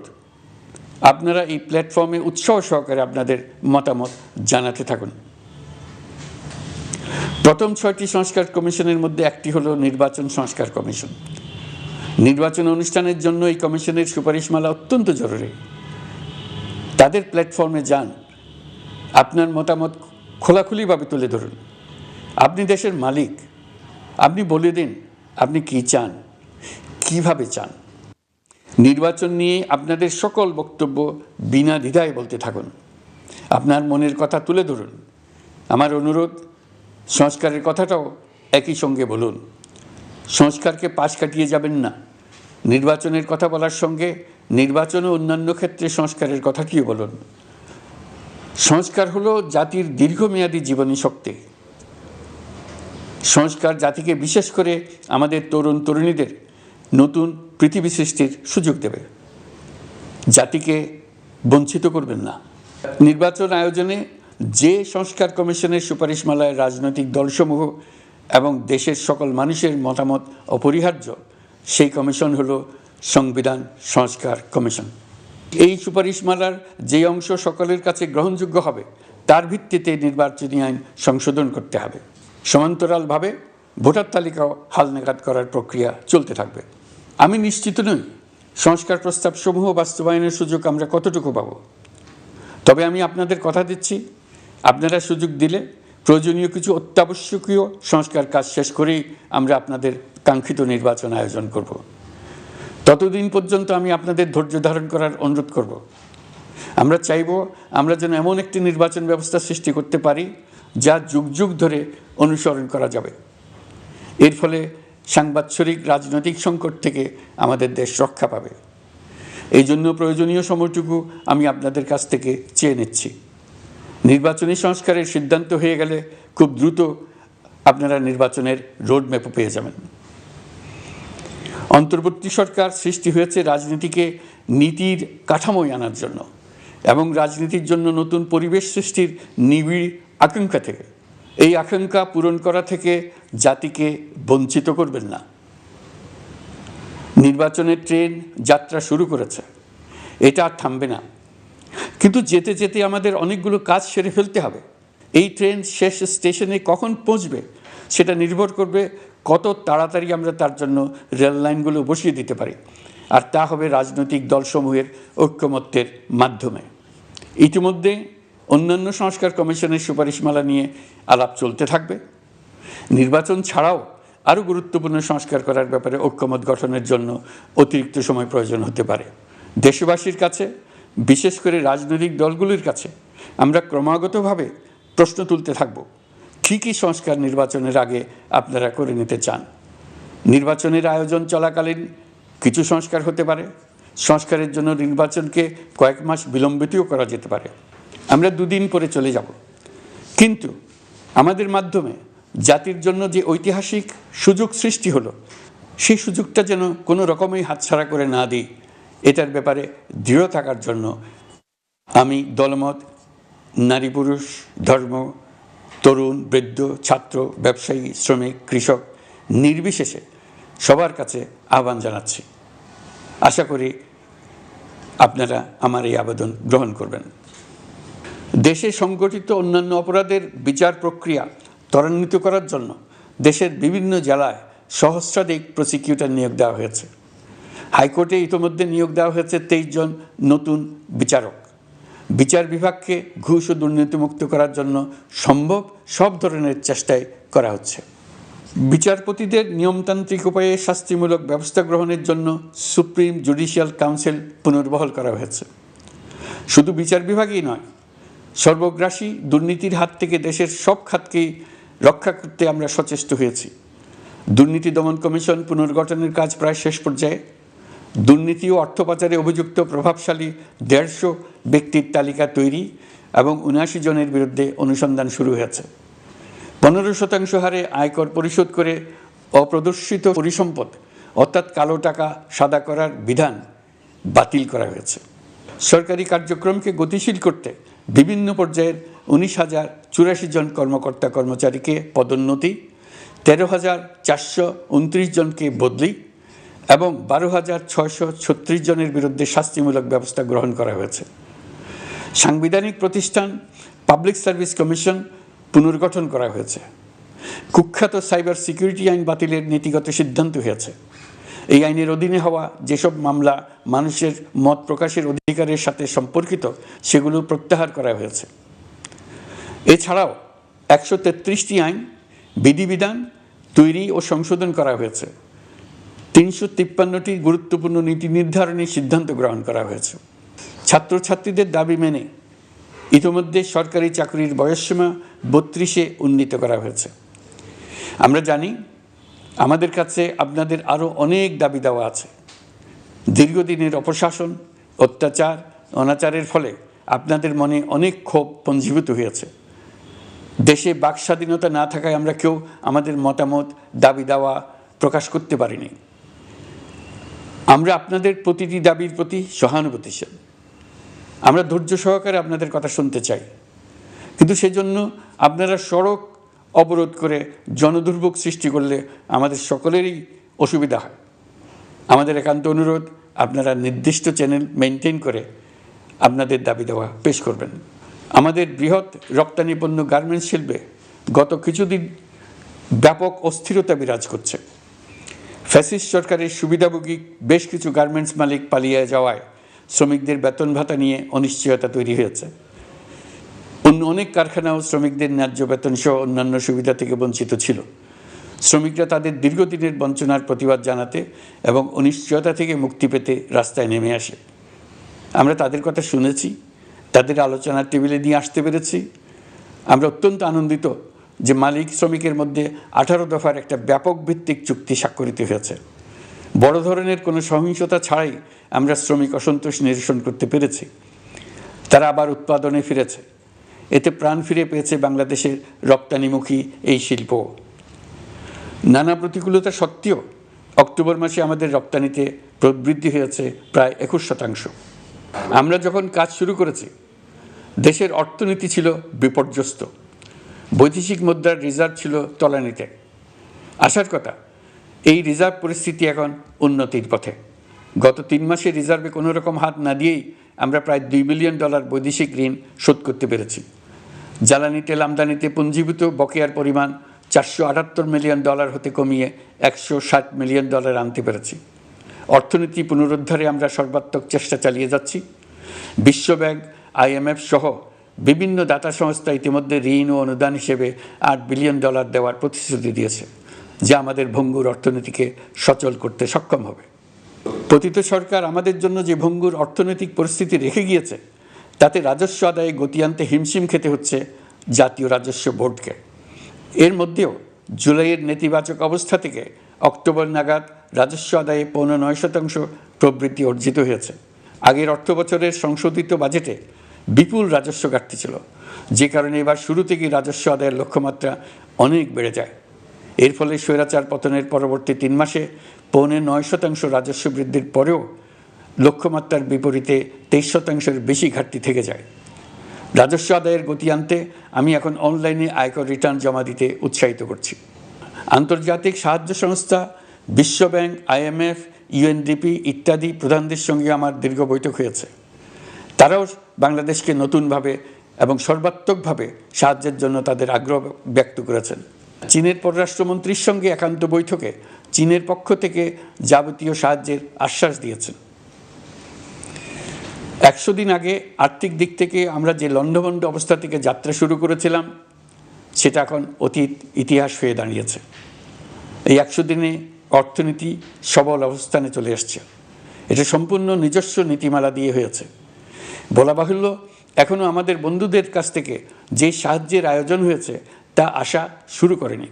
আপনারা এই প্ল্যাটফর্মে উৎসাহ সহকারে আপনাদের মতামত জানাতে থাকুন। প্রথম 6টি সংস্কার কমিশনের মধ্যে একটি হলো নির্বাচন সংস্কার কমিশন। নির্বাচন অনুষ্ঠানের জন্য এই কমিশনের সুপারিশমালা অত্যন্ত জরুরি। তাদের প্ল্যাটফর্মে যান, আপনার মতামত খোলাখুলিভাবে তুলে ধরুন। আপনি দেশের মালিক, আপনি বলে দিন আপনি কি চান, কিভাবে চান। নির্বাচন নিয়ে আপনাদের সকল বক্তব্য বিনা দ্বিধায় বলতে থাকুন। আপনার মনের কথা তুলে ধরুন। আমার অনুরোধ সংস্কারের কথাটাও একই সঙ্গে বলুন। সংস্কারকে পাশ কাটিয়ে যাবেন না। নির্বাচনের কথা বলার সঙ্গে নির্বাচন ও অন্যান্য ক্ষেত্রে সংস্কারের কথাটিও বলুন। সংস্কার হলো জাতির দীর্ঘমেয়াদী জীবনী শক্তি। সংস্কার জাতিকে, বিশেষ করে আমাদের তরুণ তরুণীদের নতুন পৃথিবী সৃষ্টির সুযোগ দেবে, জাতিকে বঞ্চিত করবেন না। নির্বাচন আয়োজনে যে সংস্কার কমিশনের সুপারিশমালায় রাজনৈতিক দলসমূহ এবং দেশের সকল মানুষের মতামত অপরিহার্য, সেই কমিশন হলো সংবিধান সংস্কার কমিশন। এই সুপারিশমালার যে অংশ সকলের কাছে গ্রহণযোগ্য হবে তার ভিত্তিতে নির্বাচনী আইন সংশোধন করতে হবে। সমান্তরালভাবে ভোটার তালিকাও হালনাগাদ করার প্রক্রিয়া চলতে থাকবে। আমি নিশ্চিত নই সংস্কার প্রস্তাবসমূহ বাস্তবায়নের সুযোগ আমরা কতটুকু পাব, তবে আমি আপনাদের কথা দিচ্ছি, আপনারা সুযোগ দিলে প্রয়োজনীয় কিছু অত্যাবশ্যকীয় সংস্কার কাজ শেষ করেই আমরা আপনাদের কাঙ্ক্ষিত নির্বাচন আয়োজন করব। ততদিন পর্যন্ত আমি আপনাদের ধৈর্য ধারণ করার অনুরোধ করব। আমরা চাইব আমরা যেন এমন একটি নির্বাচন ব্যবস্থা সৃষ্টি করতে পারি যা যুগ যুগ ধরে অনুসরণ করা যাবে। এর ফলে সাংবৎসরিক রাজনৈতিক সংকট থেকে আমাদের দেশ রক্ষা পাবে। এই জন্য প্রয়োজনীয় সময়টুকু আমি আপনাদের কাছ থেকে চেয়ে নিচ্ছি। নির্বাচনী সংস্কারের সিদ্ধান্ত হয়ে গেলে খুব দ্রুত আপনারা নির্বাচনের রোডম্যাপও পেয়ে যাবেন। অন্তর্বর্তী সরকার সৃষ্টি হয়েছে রাজনীতিকে নীতির কাঠামোয় আনার জন্য এবং রাজনীতির জন্য নতুন পরিবেশ সৃষ্টির নিবিড় আকাঙ্ক্ষা থেকে। এই আকাঙ্ক্ষা পূরণ করা থেকে জাতিকে বঞ্চিত করবেন না। নির্বাচনের ট্রেন যাত্রা শুরু করেছে, এটা আর থামবে না, কিন্তু যেতে যেতে আমাদের অনেকগুলো কাজ সেরে ফেলতে হবে। এই ট্রেন শেষ স্টেশনে কখন পৌঁছবে সেটা নির্ভর করবে কত তাড়াতাড়ি আমরা তার জন্য রেল লাইনগুলো বসিয়ে দিতে পারি, আর তা হবে রাজনৈতিক দলসমূহের ঐক্যমত্যের মাধ্যমে। ইতিমধ্যে অন্যান্য সংস্কার কমিশনের সুপারিশমালা নিয়ে আলাপ চলতে থাকবে। নির্বাচন ছাড়াও আরও গুরুত্বপূর্ণ সংস্কার করার ব্যাপারে ঐক্যমত গঠনের জন্য অতিরিক্ত সময় প্রয়োজন হতে পারে। দেশবাসীর কাছে, বিশেষ করে রাজনৈতিক দলগুলির কাছে আমরা ক্রমাগতভাবে প্রশ্ন তুলতে থাকব, কী কী সংস্কার নির্বাচনের আগে আপনারা করে নিতে চান। নির্বাচনের আয়োজন চলাকালীন কিছু সংস্কার হতে পারে, সংস্কারের জন্য নির্বাচনকে কয়েক মাস বিলম্বিতও করা যেতে পারে। আমরা দুদিন পরে চলে যাব, কিন্তু আমাদের মাধ্যমে জাতির জন্য যে ঐতিহাসিক সুযোগ সৃষ্টি হলো, সেই সুযোগটা যেন কোনো রকমই হাতছাড়া করে না দিই, এটার ব্যাপারে দৃঢ় থাকার জন্য আমি দলমত, নারী পুরুষ, ধর্ম, তরুণ, বৃদ্ধ, ছাত্র, ব্যবসায়ী, শ্রমিক, কৃষক নির্বিশেষে সবার কাছে আহ্বান জানাচ্ছি। আশা করি আপনারা আমার এই আবেদন গ্রহণ করবেন। দেশে সংগঠিত অন্যান্য অপরাধের বিচার প্রক্রিয়া ত্বরান্বিত করার জন্য দেশের বিভিন্ন জেলায় সহস্রাধিক প্রসিকিউটর নিয়োগ দেওয়া হয়েছে। হাইকোর্টে ইতিমধ্যে নিয়োগ দেওয়া হয়েছে 23 জন নতুন বিচারক। বিচার বিভাগকে ঘুষ ও দুর্নীতিমুক্ত করার জন্য সম্ভব সব ধরনের চেষ্টাই করা হচ্ছে। বিচারপতিদের নিয়মতান্ত্রিক উপায়ে শাস্তিমূলক ব্যবস্থা গ্রহণের জন্য সুপ্রিম জুডিশিয়াল কাউন্সিল পুনর্বহাল করা হয়েছে। শুধু বিচার বিভাগই নয়, সর্বগ্রাসী দুর্নীতির হাত থেকে দেশের সব খাতকেই রক্ষা করতে আমরা সচেষ্ট হয়েছি। দুর্নীতি দমন কমিশন পুনর্গঠনের কাজ প্রায় শেষ পর্যায়ে। দুর্নীতি ও অর্থ পাচারে অভিযুক্ত প্রভাবশালী 150 ব্যক্তির তালিকা তৈরি এবং 79 জনের বিরুদ্ধে অনুসন্ধান শুরু হয়েছে। 15% হারে আয়কর পরিশোধ করে অপ্রদর্শিত পরিসম্পদ অর্থাৎ কালো টাকা সাদা করার বিধান বাতিল করা হয়েছে। সরকারি কার্যক্রমকে গতিশীল করতে বিভিন্ন পর্যায়ের 19,084 জন কর্মকর্তা কর্মচারীকে পদোন্নতি, 13,429 জনকে বদলি এবং 12,636 জনের বিরুদ্ধে শাস্তিমূলক ব্যবস্থা গ্রহণ করা হয়েছে। সাংবিধানিক প্রতিষ্ঠান পাবলিক সার্ভিস কমিশন পুনর্গঠন করা হয়েছে। কুখ্যাত সাইবার সিকিউরিটি আইন বাতিলের নীতিগত সিদ্ধান্ত হয়েছে। এই আইনের অধীনে হওয়া যেসব মামলা মানুষের মত প্রকাশের অধিকারের সাথে সম্পর্কিত সেগুলো প্রত্যাহার করা হয়েছে। এছাড়াও 133টি আইন বিধিবিধান তৈরি ও সংশোধন করা হয়েছে। 353টি গুরুত্বপূর্ণ নীতি নির্ধারণী সিদ্ধান্ত গ্রহণ করা হয়েছে। ছাত্রছাত্রীদের দাবি মেনে ইতিমধ্যে সরকারি চাকরির বয়সসীমা 32-এ উন্নীত করা হয়েছে। আমরা জানি আমাদের কাছে আপনাদের আরও অনেক দাবি দেওয়া আছে। দীর্ঘদিনের অপশাসন অত্যাচার অনাচারের ফলে আপনাদের মনে অনেক ক্ষোভ পঞ্জীভূত হয়েছে। দেশে বাক স্বাধীনতা না থাকায় আমরা কেউ আমাদের মতামত দাবি দাওয়া প্রকাশ করতে পারিনি। আমরা আপনাদের প্রতিটি দাবির প্রতি সহানুভূতিশীল। আমরা ধৈর্য সহকারে আপনাদের কথা শুনতে চাই, কিন্তু সেজন্য আপনারা সড়ক অবরোধ করে জনদুর্ভোগ সৃষ্টি করলে আমাদের সকলেরই অসুবিধা হয়। আমাদের একান্ত অনুরোধ, আপনারা নির্দিষ্ট চ্যানেল মেনটেন করে আপনাদের দাবি দেওয়া পেশ করবেন। আমাদের বৃহৎ রপ্তানি পণ্য গার্মেন্টস শিল্পে গত কিছুদিন ব্যাপক অস্থিরতা বিরাজ করছে। ফ্যাসিস্ট সরকারের সুবিধাভোগী বেশ কিছু গার্মেন্টস মালিক পালিয়ে যাওয়ায় শ্রমিকদের বেতন ভাতা নিয়ে অনিশ্চয়তা তৈরি হয়েছে। অন্য অনেক কারখানাও শ্রমিকদের ন্যায্য বেতন সহ অন্যান্য সুবিধা থেকে বঞ্চিত ছিল। শ্রমিকরা তাদের দীর্ঘদিনের বঞ্চনার প্রতিবাদ জানাতে এবং অনিশ্চয়তা থেকে মুক্তি পেতে রাস্তায় নেমে আসে। আমরা তাদের কথা শুনেছি, তাদের আলোচনার টেবিলে নিয়ে আসতে পেরেছি। আমরা অত্যন্ত আনন্দিত যে মালিক শ্রমিকের মধ্যে 18 দফার একটা ব্যাপক ভিত্তিক চুক্তি স্বাক্ষরিত হয়েছে। বড় ধরনের কোনো সহিংসতা ছাড়াই আমরা শ্রমিক অসন্তোষ নিরসন করতে পেরেছি। তারা আবার উৎপাদনে ফিরেছে। এতে প্রাণ ফিরে পেয়েছে বাংলাদেশের রপ্তানিমুখী এই শিল্প। নানা প্রতিকূলতা সত্ত্বেও অক্টোবর মাসে আমাদের রপ্তানিতে প্রবৃদ্ধি হয়েছে প্রায় 21%। আমরা যখন কাজ শুরু করেছি দেশের অর্থনীতি ছিল বিপর্যস্ত, বৈদেশিক মুদ্রার রিজার্ভ ছিল তলানিতে। আসার কথা, এই রিজার্ভ পরিস্থিতি এখন উন্নতির পথে। গত 3 মাসে রিজার্ভে কোনো রকম হাত না দিয়েই আমরা প্রায় $2 বিলিয়ন বৈদেশিক ঋণ শোধ করতে পেরেছি। জ্বালানি তেল আমদানিতে পুঞ্জীভূত বকেয়ার পরিমাণ $478 মিলিয়ন হতে কমিয়ে $160 মিলিয়ন আনতে পেরেছি। অর্থনীতি পুনরুদ্ধারে আমরা সর্বাত্মক চেষ্টা চালিয়ে যাচ্ছি। বিশ্বব্যাংক, IMF সহ বিভিন্ন দাতা সংস্থা ইতিমধ্যে ঋণ ও অনুদান হিসেবে $8 বিলিয়ন দেওয়ার প্রতিশ্রুতি দিয়েছে, যা আমাদের ভঙ্গুর অর্থনীতিকে সচল করতে সক্ষম হবে। পতিত সরকার আমাদের জন্য যে ভঙ্গুর অর্থনৈতিক পরিস্থিতি রেখে গিয়েছে, তাতে রাজস্ব আদায়ে গতি আনতে হিমশিম খেতে হচ্ছে জাতীয় রাজস্ব বোর্ডকে। এর মধ্যেও জুলাইয়ের নেতিবাচক অবস্থা থেকে অক্টোবর নাগাদ রাজস্ব আদায়ে 9.9% প্রবৃদ্ধি অর্জিত হয়েছে। আগের অর্থবছরের সংশোধিত বাজেটে বিপুল রাজস্ব ঘাটতি ছিল, যে কারণে এবার শুরু থেকেই রাজস্ব আদায়ের লক্ষ্যমাত্রা অনেক বেড়ে যায়। এর ফলে স্বৈরাচার পতনের পরবর্তী 3 মাসে 9.9% রাজস্ব বৃদ্ধির পরেও লক্ষ্যমাত্রার বিপরীতে 23%-এর বেশি ঘাটতি থেকে যায়। রাজস্ব আদায়ের গতি আনতে আমি এখন অনলাইনে আয়কর রিটার্ন জমা দিতে উৎসাহিত করছি। আন্তর্জাতিক সাহায্য সংস্থা, বিশ্বব্যাংক, IMF, UNDP ইত্যাদি প্রধানদের সঙ্গে আমার দীর্ঘ বৈঠক হয়েছে। তারাও বাংলাদেশকে নতুনভাবে এবং সর্বাত্মকভাবে সাহায্যের জন্য তাদের আগ্রহ ব্যক্ত করেছেন। চীনের পররাষ্ট্রমন্ত্রীর সঙ্গে একান্ত বৈঠকে চীনের পক্ষ থেকে যাবতীয় সাহায্যের আশ্বাস দিয়েছেন। 100 দিন আগে আর্থিক দিক থেকে আমরা যে লণ্ডভণ্ড অবস্থা থেকে যাত্রা শুরু করেছিলাম, সেটা এখন অতীত ইতিহাস হয়ে দাঁড়িয়েছে। এই 100 দিনে অর্থনীতি সবল অবস্থানে চলে আসছে। এটা সম্পূর্ণ নিজস্ব নীতিমালা দিয়ে হয়েছে। বলা বাহুল্য, এখনও আমাদের বন্ধুদের কাছ থেকে যে সাহায্যের আয়োজন হয়েছে তা আসা শুরু করেনি।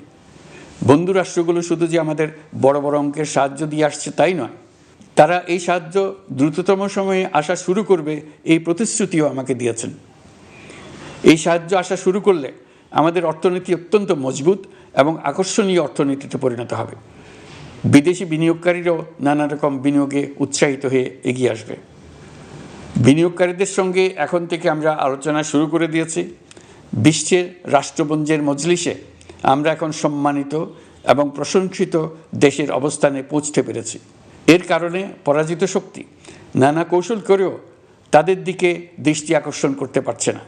বন্ধু রাষ্ট্রগুলো শুধু যে আমাদের বড় বড় অঙ্কের সাহায্য দিয়ে আসছে তাই নয়, তারা এই সাহায্য দ্রুততম সময়ে আসা শুরু করবে এই প্রতিশ্রুতিও আমাকে দিয়েছেন। এই সাহায্য আসা শুরু করলে আমাদের অর্থনীতি অত্যন্ত মজবুত এবং আকর্ষণীয় অর্থনীতিতে পরিণত হবে। বিদেশি বিনিয়োগকারীরাও নানা রকম বিনিয়োগে উৎসাহিত হয়ে এগিয়ে আসবে। বিনিয়োগকারীদের সঙ্গে এখন থেকে আমরা আলোচনা শুরু করে দিয়েছি। বিশ্বের রাষ্ট্রপুঞ্জের মজলিসে আমরা এখন সম্মানিত এবং প্রশংসিত দেশের অবস্থানে পৌঁছতে পেরেছি। এর কারণে পরাজিত শক্তি নানা কৌশল করেও তাদের দিকে দৃষ্টি আকর্ষণ করতে পারছে না।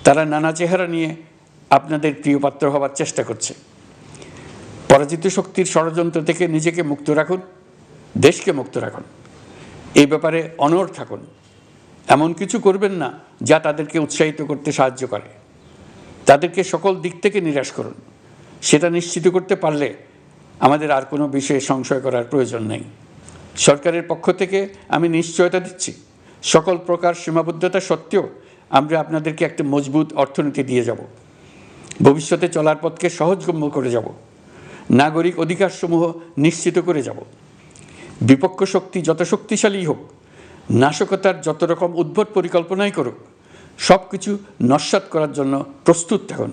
তারা নানা চেহারা নিয়ে আপনাদের প্রিয়পাত্র হওয়ার চেষ্টা করছে। পরাজিত শক্তির ষড়যন্ত্র থেকে নিজেকে মুক্ত রাখুন, দেশকে মুক্ত রাখুন। এই ব্যাপারে অনড় থাকুন। এমন কিছু করবেন না যা তাদেরকে উৎসাহিত করতে সাহায্য করে। তাদেরকে সকল দিক থেকে নিরাশ করুন। সেটা নিশ্চিত করতে পারলে আমাদের আর কোনো বিষয়ে সংশয় করার প্রয়োজন নেই। সরকারের পক্ষ থেকে আমি নিশ্চয়তা দিচ্ছি, সকল প্রকার সীমাবদ্ধতা সত্ত্বেও আমরা আপনাদেরকে একটা মজবুত অর্থনীতি দিয়ে যাব। ভবিষ্যতে চলার পথকে সহজগম্য করে যাব। নাগরিক অধিকারসমূহ নিশ্চিত করে যাব। বিপক্ষ শক্তি যত শক্তিশালী হোক, নাশকতার যত রকম উদ্ভট পরিকল্পনাই করুক, সব কিছু নস্যাৎ করার জন্য প্রস্তুত থাকুন।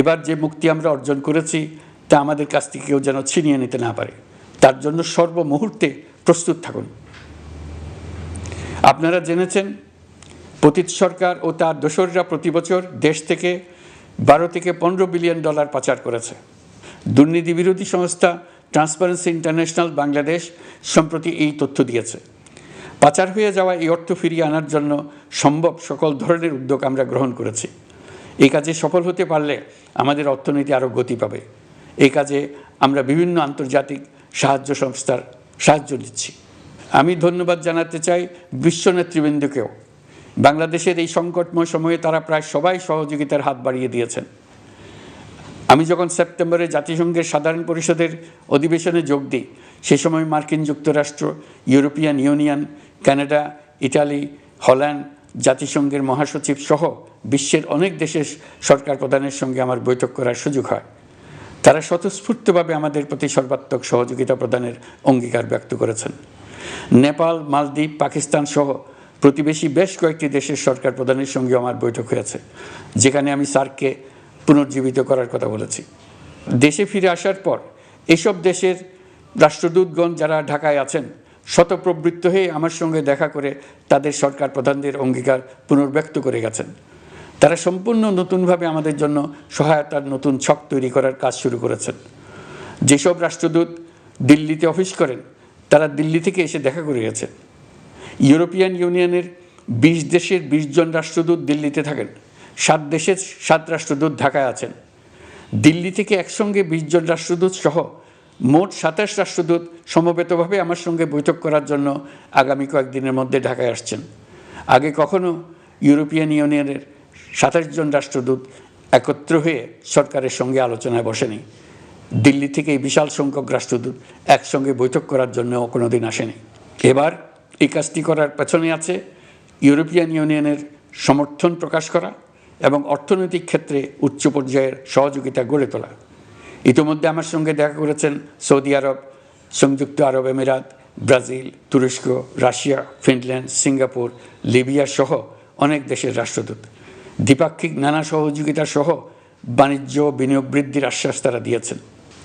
এবার যে মুক্তি আমরা অর্জন করেছি তা আমাদের কাছ থেকে কেউ যেন ছিনিয়ে নিতে না পারে, তার জন্য সর্বমুহূর্তে প্রস্তুত থাকুন। আপনারা জেনেছেন পতিত সরকার ও তার দোসররা প্রতি বছর দেশ থেকে 12 থেকে 15 বিলিয়ন ডলার পাচার করেছে। দুর্নীতি বিরোধী সংস্থা ট্রান্সপারেন্সি ইন্টারন্যাশনাল বাংলাদেশ সম্প্রতি এই তথ্য দিয়েছে। পাচার হয়ে যাওয়া এই অর্থ ফিরিয়ে আনার জন্য সম্ভব সকল ধরনের উদ্যোগ আমরা গ্রহণ করেছি। এই কাজে সফল হতে পারলে আমাদের অর্থনীতি আরও গতি পাবে। এই কাজে আমরা বিভিন্ন আন্তর্জাতিক সাহায্য সংস্থার সাহায্য নিচ্ছি। আমি ধন্যবাদ জানাতে চাই বিশ্ব নেতৃবৃন্দকেও। বাংলাদেশের এই সংকটময় সময়ে তারা প্রায় সবাই সহযোগিতার হাত বাড়িয়ে দিয়েছেন। আমি যখন সেপ্টেম্বরে জাতিসংঘের সাধারণ পরিষদের অধিবেশনে যোগ দিই, সে সময় মার্কিন যুক্তরাষ্ট্র, European Union, Canada, Italy, Holland, জাতিসংঘের মহাসচিব সহ বিশ্বের অনেক দেশের সরকার প্রধানের সঙ্গে আমার বৈঠক করার সুযোগ হয়। তারা স্বতঃস্ফূর্তভাবে আমাদের প্রতি সর্বাত্মক সহযোগিতা প্রদানের অঙ্গীকার ব্যক্ত করেছেন। নেপাল, মালদ্বীপ, পাকিস্তান সহ প্রতিবেশী বেশ কয়েকটি দেশের সরকার প্রধানের সঙ্গে আমার বৈঠক হয়েছে, যেখানে আমি সার্ককে পুনর্জীবিত করার কথা বলেছি। দেশে ফিরে আসার পর এসব দেশের রাষ্ট্রদূতগণ যারা ঢাকায় আছেন স্বতঃপ্রবৃত্ত হয়ে আমার সঙ্গে দেখা করে তাদের সরকার প্রধানদের অঙ্গীকার পুনর্ব্যক্ত করে গেছেন। তারা সম্পূর্ণ নতুনভাবে আমাদের জন্য সহায়তার নতুন ছক তৈরি করার কাজ শুরু করেছেন। যেসব রাষ্ট্রদূত দিল্লিতে অফিস করেন তারা দিল্লি থেকে এসে দেখা করে গেছেন। ইউরোপিয়ান ইউনিয়নের 20 দেশের 20 জন রাষ্ট্রদূত দিল্লিতে থাকেন, 7 দেশের 7 রাষ্ট্রদূত ঢাকায় আছেন। দিল্লি থেকে একসঙ্গে 20 জন রাষ্ট্রদূত সহ মোট 27 রাষ্ট্রদূত সমবেতভাবে আমার সঙ্গে বৈঠক করার জন্য আগামী কয়েকদিনের মধ্যে ঢাকায় আসছেন। আগে কখনো ইউরোপিয়ান ইউনিয়নের 27 জন রাষ্ট্রদূত একত্র হয়ে সরকারের সঙ্গে আলোচনায় বসেনি। দিল্লি থেকে এই বিশাল সংখ্যক রাষ্ট্রদূত একসঙ্গে বৈঠক করার জন্য কোনোদিন আসেনি। এবার এই কাজটি করার পেছনে আছে ইউরোপিয়ান ইউনিয়নের সমর্থন প্রকাশ করা এবং অর্থনৈতিক ক্ষেত্রে উচ্চ পর্যায়ের সহযোগিতা গড়ে তোলা। ইতিমধ্যে আমার সঙ্গে দেখা করেছেন সৌদি আরব, সংযুক্ত আরব আমিরাত, ব্রাজিল, তুরস্ক, রাশিয়া, ফিনল্যান্ড, সিঙ্গাপুর, লিবিয়া সহ অনেক দেশের রাষ্ট্রদূত। দ্বিপাক্ষিক নানা সহযোগিতা সহ বাণিজ্য বিনিয়োগ বৃদ্ধির আশ্বাস তারা দিয়েছেন।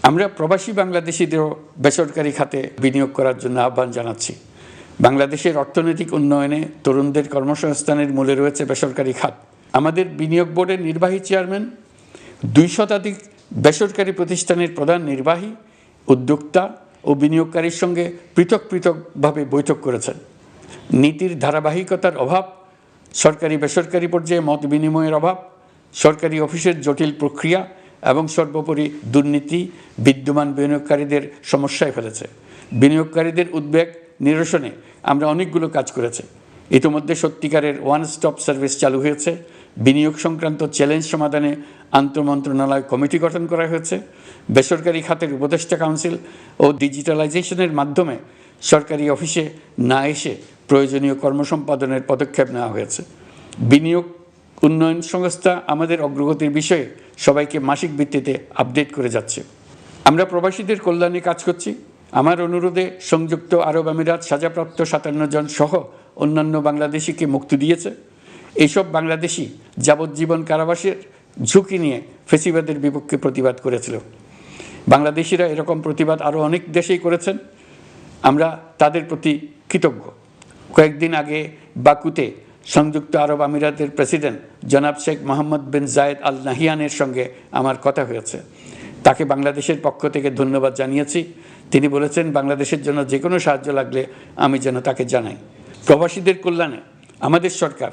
আমরা প্রবাসী বাংলাদেশিদেরও বেসরকারি খাতে বিনিয়োগ করার জন্য আহ্বান জানাচ্ছি। বাংলাদেশের অর্থনৈতিক উন্নয়নে তরুণদের কর্মসংস্থানের মূলে রয়েছে বেসরকারি খাত। আমাদের বিনিয়োগ বোর্ডের নির্বাহী চেয়ারম্যান 2 শতাধিক বেসরকারি প্রতিষ্ঠানের প্রধান নির্বাহী, উদ্যোক্তা ও বিনিয়োগকারীর সঙ্গে পৃথক পৃথকভাবে বৈঠক করেছেন। নীতির ধারাবাহিকতার অভাব, সরকারি বেসরকারি পর্যায়ে মত বিনিময়ের অভাব, সরকারি অফিসের জটিল প্রক্রিয়া এবং সর্বোপরি দুর্নীতি বিদ্যমান বিনিয়োগকারীদের সমস্যায় ফেলেছে। বিনিয়োগকারীদের উদ্বেগ নিরসনে আমরা অনেকগুলো কাজ করেছি। ইতিমধ্যে সত্যিকারের ওয়ান স্টপ সার্ভিস চালু হয়েছে। বিনিয়োগ সংক্রান্ত চ্যালেঞ্জ সমাধানে আন্তঃমন্ত্রণালয় কমিটি গঠন করা হয়েছে। বেসরকারি খাতের উপদেষ্টা কাউন্সিল ও ডিজিটালাইজেশনের মাধ্যমে সরকারি অফিসে না এসে প্রয়োজনীয় কর্মসম্পাদনের পদক্ষেপ নেওয়া হয়েছে। বিনিয়োগ উন্নয়ন সংস্থা আমাদের অগ্রগতির বিষয়ে সবাইকে মাসিক ভিত্তিতে আপডেট করে যাচ্ছে। আমরা প্রবাসীদের কল্যাণে কাজ করছি। আমার অনুরোধে সংযুক্ত আরব আমিরাত সাজাপ্রাপ্ত 57 জন সহ অন্যান্য বাংলাদেশিকে মুক্তি দিয়েছে। এইসব বাংলাদেশি যাবজ্জীবন কারাবাসের ঝুঁকি নিয়ে ফেসিবাদের বিপক্ষে প্রতিবাদ করেছিল। বাংলাদেশিরা এরকম প্রতিবাদ আরও অনেক দেশেই করেছেন। আমরা তাদের প্রতি কৃতজ্ঞ। কয়েকদিন আগে বাকুতে সংযুক্ত আরব আমিরাতের প্রেসিডেন্ট জনাব শেখ মোহাম্মদ বিন জায়েদ আল নাহিয়ানের সঙ্গে আমার কথা হয়েছে। তাকে বাংলাদেশের পক্ষ থেকে ধন্যবাদ জানিয়েছি। তিনি বলেছেন বাংলাদেশের জন্য যে কোনো সাহায্য লাগলে আমি যেন তাকে জানাই। প্রবাসীদের কল্যাণে আমাদের সরকার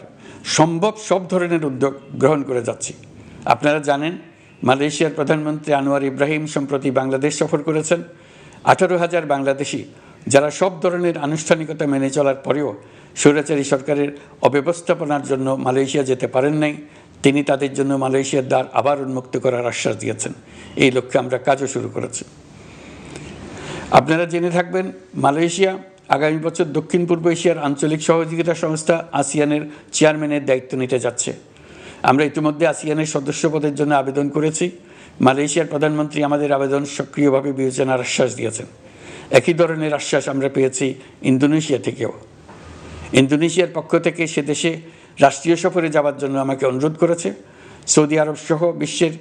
সম্ভব সব ধরনের উদ্যোগ গ্রহণ করে যাচ্ছি। আপনারা জানেন মালয়েশিয়ার প্রধানমন্ত্রী আনোয়ার ইব্রাহিম সম্প্রতি বাংলাদেশ সফর করেছেন। 18,000 বাংলাদেশি যারা সব ধরনের আনুষ্ঠানিকতা মেনে চলার পরেও স্বৈরাচারী সরকারের অব্যবস্থাপনার জন্য মালয়েশিয়া যেতে পারেন নাই, তিনি তাদের জন্য মালয়েশিয়ার দ্বার আবার উন্মুক্ত করার আশ্বাস দিয়েছেন। এই লক্ষ্যে আমরা কাজও শুরু করেছি। আপনারা জেনে থাকবেন মালয়েশিয়া আগামী বছর দক্ষিণ পূর্ব এশিয়ার আঞ্চলিক সহযোগিতা সংস্থা আসিয়ানের চেয়ারম্যানের দায়িত্ব নিতে যাচ্ছে। আমরা ইতিমধ্যে আসিয়ানের সদস্যপদের জন্য আবেদন করেছি। মালয়েশিয়ার প্রধানমন্ত্রী আমাদের আবেদন সক্রিয়ভাবে বিবেচনার আশ্বাস দিয়েছেন। একই ধরনের আশ্বাস আমরা পেয়েছি ইন্দোনেশিয়া থেকেও। ইন্দোনেশিয়ার পক্ষ থেকে সে দেশে রাষ্ট্রীয় সফরে যাওয়ার জন্য আমাকে অনুরোধ করেছে। সৌদি আরব সহ বিশ্বের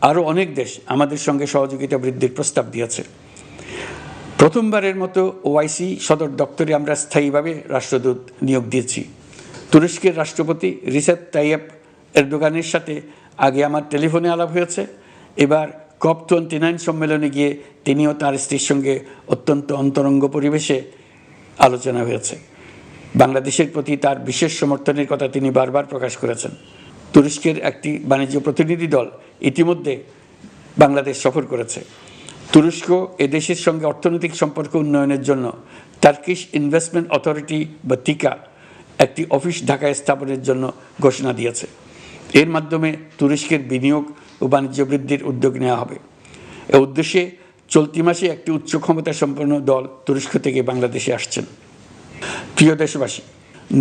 আরও অনেক দেশ আমাদের সঙ্গে সহযোগিতা বৃদ্ধির প্রস্তাব দিয়েছে। প্রথমবারের মতো ওআইসি সদর দপ্তরে আমরা স্থায়ীভাবে রাষ্ট্রদূত নিয়োগ দিয়েছি। তুরস্কের রাষ্ট্রপতি রিসেপ তাইয়েপ এরদোগানের সাথে আগে আমার টেলিফোনে আলাপ হয়েছে। এবার COP29 সম্মেলনে গিয়ে তিনিও তার স্ত্রীর সঙ্গে অত্যন্ত অন্তরঙ্গ পরিবেশে আলোচনা হয়েছে। বাংলাদেশের প্রতি তার বিশেষ সমর্থনের কথা তিনি বারবার প্রকাশ করেছেন। তুরস্কের একটি বাণিজ্য প্রতিনিধি দল ইতিমধ্যে বাংলাদেশ সফর করেছে। তুরস্ক এদেশের সঙ্গে অর্থনৈতিক সম্পর্ক উন্নয়নের জন্য টার্কিশ ইনভেস্টমেন্ট অথরিটি বা টিকা একটি অফিস ঢাকায় স্থাপনের জন্য ঘোষণা দিয়েছে। এর মাধ্যমে তুরস্কের বিনিয়োগ ও বাণিজ্য বৃদ্ধির উদ্যোগ নেওয়া হবে। এ উদ্দেশ্যে চলতি মাসে একটি উচ্চ ক্ষমতা সম্পন্ন দল তুরস্ক থেকে বাংলাদেশে আসছেন। প্রিয় দেশবাসী,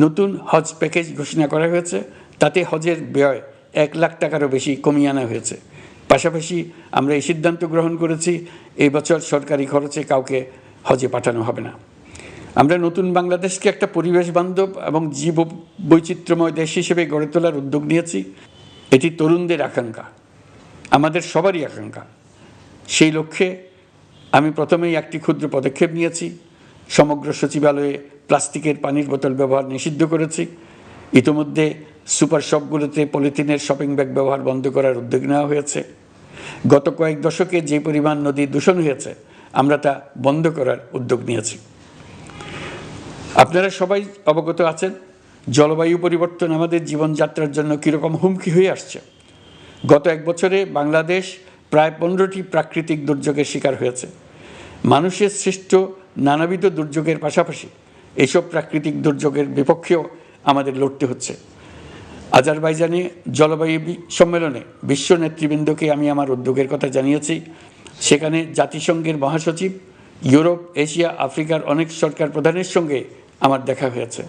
নতুন হজ প্যাকেজ ঘোষণা করা হয়েছে। তাতে হজের ব্যয় 1 লাখ টাকারও বেশি কমিয়ে আনা হয়েছে। পাশাপাশি আমরা এই সিদ্ধান্ত গ্রহণ করেছি, এই বছর সরকারি খরচে কাউকে হজে পাঠানো হবে না। আমরা নতুন বাংলাদেশকে একটা পরিবেশ বান্ধব এবং জীব বৈচিত্র্যময় দেশ হিসেবে গড়ে তোলার উদ্যোগ নিয়েছি। এটি তরুণদের আকাঙ্ক্ষা, আমাদের সবারই আকাঙ্ক্ষা। সেই লক্ষ্যে আমি প্রথমেই একটি ক্ষুদ্র পদক্ষেপ নিয়েছি। সমগ্র সচিবালয়ে প্লাস্টিকের পানির বোতল ব্যবহার নিষিদ্ধ করেছি। ইতিমধ্যে সুপার শপগুলোতে পলিথিনের শপিং ব্যাগ ব্যবহার বন্ধ করার উদ্যোগ নেওয়া হয়েছে। গত কয়েক দশকে যে পরিমাণ নদী দূষণ হয়েছে, আমরা তা বন্ধ করার উদ্যোগ নিয়েছি। আপনারা সবাই অবগত আছেন, জলবায়ু পরিবর্তন আমাদের জীবনযাত্রার জন্য কীরকম হুমকি হয়ে আসছে। গত 1 বছরে বাংলাদেশ প্রায় 15টি প্রাকৃতিক দুর্যোগের শিকার হয়েছে। মানুষের সৃষ্ট নানাবিধ দুর্যোগের পাশাপাশি এইসব প্রাকৃতিক দুর্যোগের বিপক্ষেও আমাদের লড়তে হচ্ছে। আজারবাইজানে জলবায়ু সম্মেলনে বিশ্ব নেতৃবৃন্দকে আমি আমার উদ্যোগের কথা জানিয়েছি। সেখানে জাতিসংঘের মহাসচিব, ইউরোপ, এশিয়া, আফ্রিকার অনেক সরকার প্রধানের সঙ্গে আমার দেখা হয়েছে।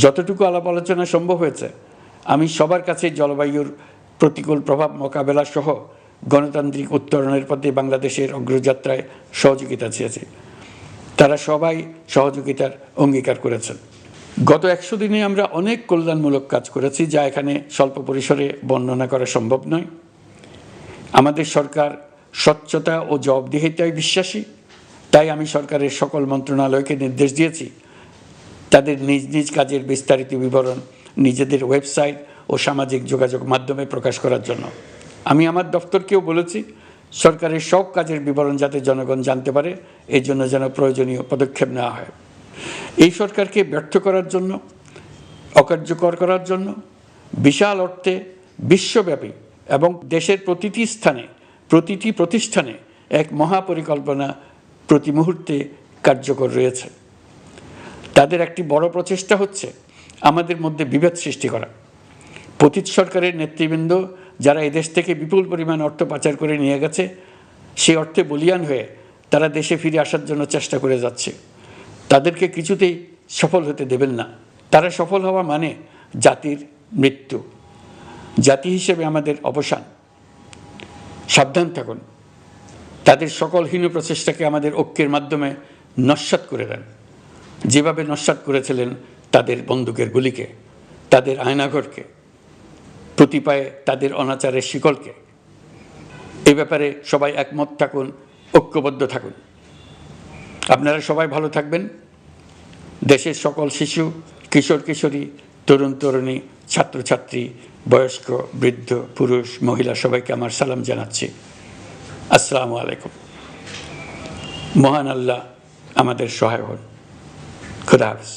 যতটুকু আলাপ আলোচনা সম্ভব হয়েছে, আমি সবার কাছে জলবায়ুর প্রতিকূল প্রভাব মোকাবেলা সহ গণতান্ত্রিক উত্তরণের পথে বাংলাদেশের অগ্রযাত্রায় সহযোগিতা চেয়েছি। তারা সবাই সহযোগিতার অঙ্গীকার করেছেন। গত 100 দিনে আমরা অনেক কল্যাণমূলক কাজ করেছি, যা এখানে স্বল্প পরিসরে বর্ণনা করা সম্ভব নয়। আমাদের সরকার স্বচ্ছতা ও জবাবদিহিতায় বিশ্বাসী। তাই আমি সরকারের সকল মন্ত্রণালয়কে নির্দেশ দিয়েছি তাদের নিজ নিজ কাজের বিস্তারিত বিবরণ নিজেদের ওয়েবসাইট ও সামাজিক যোগাযোগ মাধ্যমে প্রকাশ করার জন্য। আমি আমার দপ্তরকেও বলেছি সরকারের সব কাজের বিবরণ যাতে জনগণ জানতে পারে, এই জন্য যেন প্রয়োজনীয় পদক্ষেপ নেওয়া হয়। এই সরকারকে ব্যর্থ করার জন্য, অকার্যকর করার জন্য বিশাল অর্থে বিশ্বব্যাপী এবং দেশের প্রতিটি স্থানে, প্রতিটি প্রতিষ্ঠানে এক মহাপরিকল্পনা প্রতি মুহূর্তে কার্যকর রয়েছে। তাদের একটি বড় প্রচেষ্টা হচ্ছে আমাদের মধ্যে বিভেদ সৃষ্টি করা। পতিত সরকারের নেতৃবৃন্দ যারা এদেশ থেকে বিপুল পরিমাণ অর্থ পাচার করে নিয়ে গেছে, সেই অর্থে বলীয়ান হয়ে তারা দেশে ফিরে আসার জন্য চেষ্টা করে যাচ্ছে। তাদেরকে কিছুতেই সফল হতে দেবেন না। তারা সফল হওয়া মানে জাতির মৃত্যু, জাতি হিসেবে আমাদের অবসান। সাবধান থাকুন। তাদের সকল হীন প্রচেষ্টাকে আমাদের ঐক্যের মাধ্যমে নস্যাৎ করে দেন, যেভাবে নস্যাৎ করেছিলেন তাদের বন্দুকের গুলিকে, তাদের আয়নাঘরকে, প্রতি পায়ে তাদের অনাচারের শিকলকে। এ ব্যাপারে সবাই একমত থাকুন, ঐক্যবদ্ধ থাকুন। আপনারা সবাই ভালো থাকবেন। দেশের সকল শিশু, কিশোর কিশোরী, তরুণ তরুণী, ছাত্রছাত্রী, বয়স্ক, বৃদ্ধ, পুরুষ, মহিলা সবাইকে আমার সালাম জানাচ্ছি। আসসালামু আলাইকুম। মহান আল্লাহ আমাদের সহায় হন। খুদা হাফেজ।